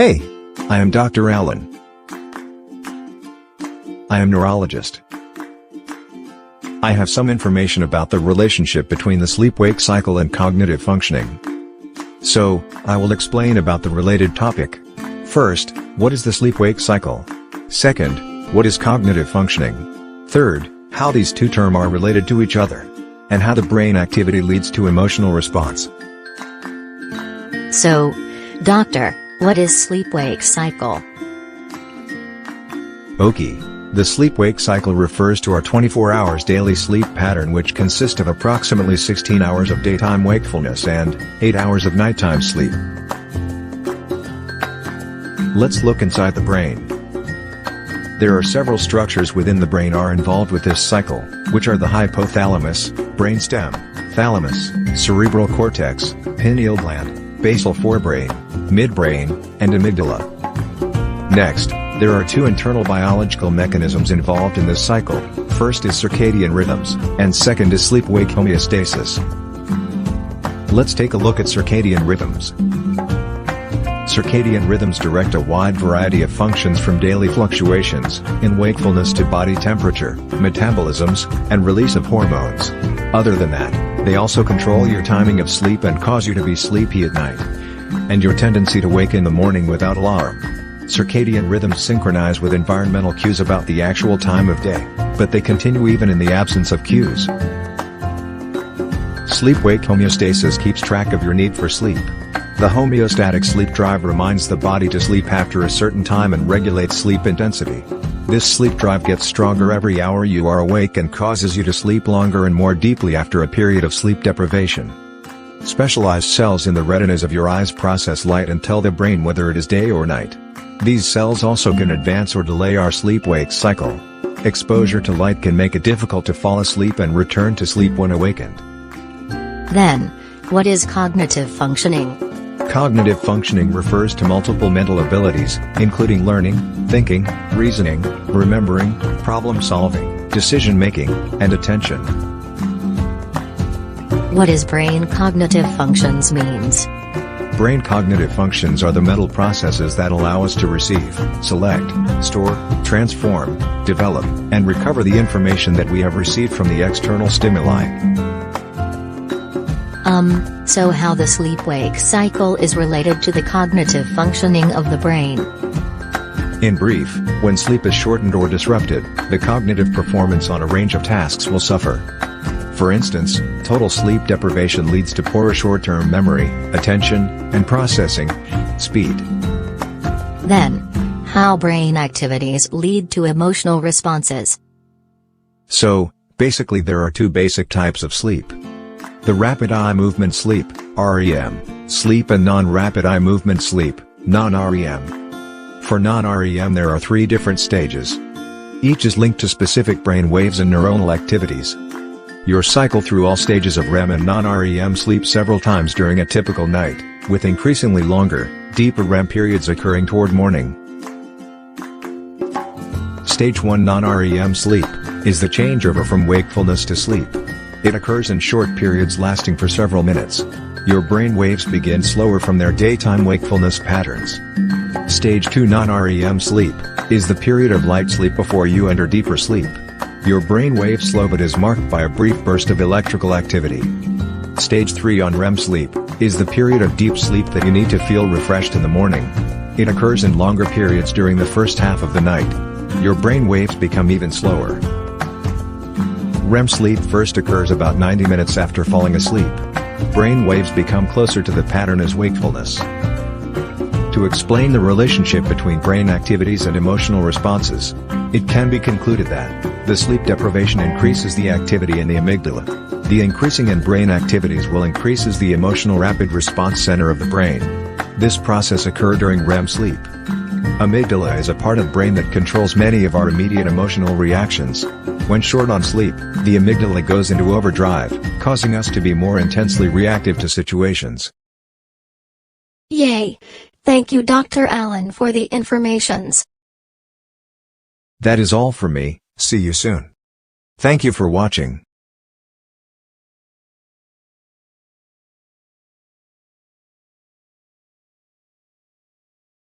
Hey, I am Dr. Allen. I am neurologist. I have some information about the relationship between the sleep-wake cycle and cognitive functioning. So, I will explain about the related topic. First, what is the sleep-wake cycle? Second, what is cognitive functioning? Third, how these two terms are related to each other. And how the brain activity leads to emotional response. So, doctor, what is sleep-wake cycle? Okay. The sleep-wake cycle refers to our 24 hours daily sleep pattern, which consists of approximately 16 hours of daytime wakefulness and 8 hours of nighttime sleep. Let's look inside the brain. There are several structures within the brain are involved with this cycle, which are the hypothalamus, brainstem, thalamus, cerebral cortex, pineal gland, basal forebrain, midbrain, and amygdala. Next, there are two internal biological mechanisms involved in this cycle. First is circadian rhythms, and second is sleep-wake homeostasis. Let's take a look at circadian rhythms. Circadian rhythms direct a wide variety of functions from daily fluctuations in wakefulness to body temperature, metabolisms, and release of hormones. Other than that, they also control your timing of sleep and cause you to be sleepy at night, and your tendency to wake in the morning without alarm. Circadian rhythms synchronize with environmental cues about the actual time of day, but they continue even in the absence of cues. Sleep-wake homeostasis keeps track of your need for sleep. The homeostatic sleep drive reminds the body to sleep after a certain time and regulates sleep intensity. This sleep drive gets stronger every hour you are awake and causes you to sleep longer and more deeply after a period of sleep deprivation. Specialized cells in the retinas of your eyes process light and tell the brain whether it is day or night. These cells also can advance or delay our sleep-wake cycle. Exposure to light can make it difficult to fall asleep and return to sleep when awakened. Then, what is cognitive functioning? Cognitive functioning refers to multiple mental abilities, including learning, thinking, reasoning, remembering, problem-solving, decision-making, and attention. What is brain cognitive functions means? Brain cognitive functions are the mental processes that allow us to receive, select, store, transform, develop, and recover the information that we have received from the external stimuli. So how the sleep-wake cycle is related to the cognitive functioning of the brain? In brief, when sleep is shortened or disrupted, the cognitive performance on a range of tasks will suffer. For instance, total sleep deprivation leads to poorer short-term memory, attention, and processing speed. Then, how brain activities lead to emotional responses? So, basically there are two basic types of sleep. The rapid eye movement sleep, REM, sleep and non-rapid eye movement sleep, non-REM. For non-REM there are three different stages. Each is linked to specific brain waves and neuronal activities. Your cycle through all stages of REM and non-REM sleep several times during a typical night, with increasingly longer, deeper REM periods occurring toward morning. Stage 1 non-REM sleep is the changeover from wakefulness to sleep. It occurs in short periods lasting for several minutes. Your brain waves begin slower from their daytime wakefulness patterns. Stage 2 non-REM sleep is the period of light sleep before you enter deeper sleep. Your brain waves slow but is marked by a brief burst of electrical activity. Stage 3 on-REM sleep is the period of deep sleep that you need to feel refreshed in the morning. It occurs in longer periods during the first half of the night. Your brain waves become even slower. REM sleep first occurs about 90 minutes after falling asleep. Brain waves become closer to the pattern as wakefulness. To explain the relationship between brain activities and emotional responses, it can be concluded that the sleep deprivation increases the activity in the amygdala. The increasing in brain activities will increases the emotional rapid response center of the brain. This process occurs during REM sleep. Amygdala is a part of brain that controls many of our immediate emotional reactions. When short on sleep, the amygdala goes into overdrive, causing us to be more intensely reactive to situations. Yay! Thank you Dr. Allen for the informations. That is all for me, see you soon. Thank you for watching.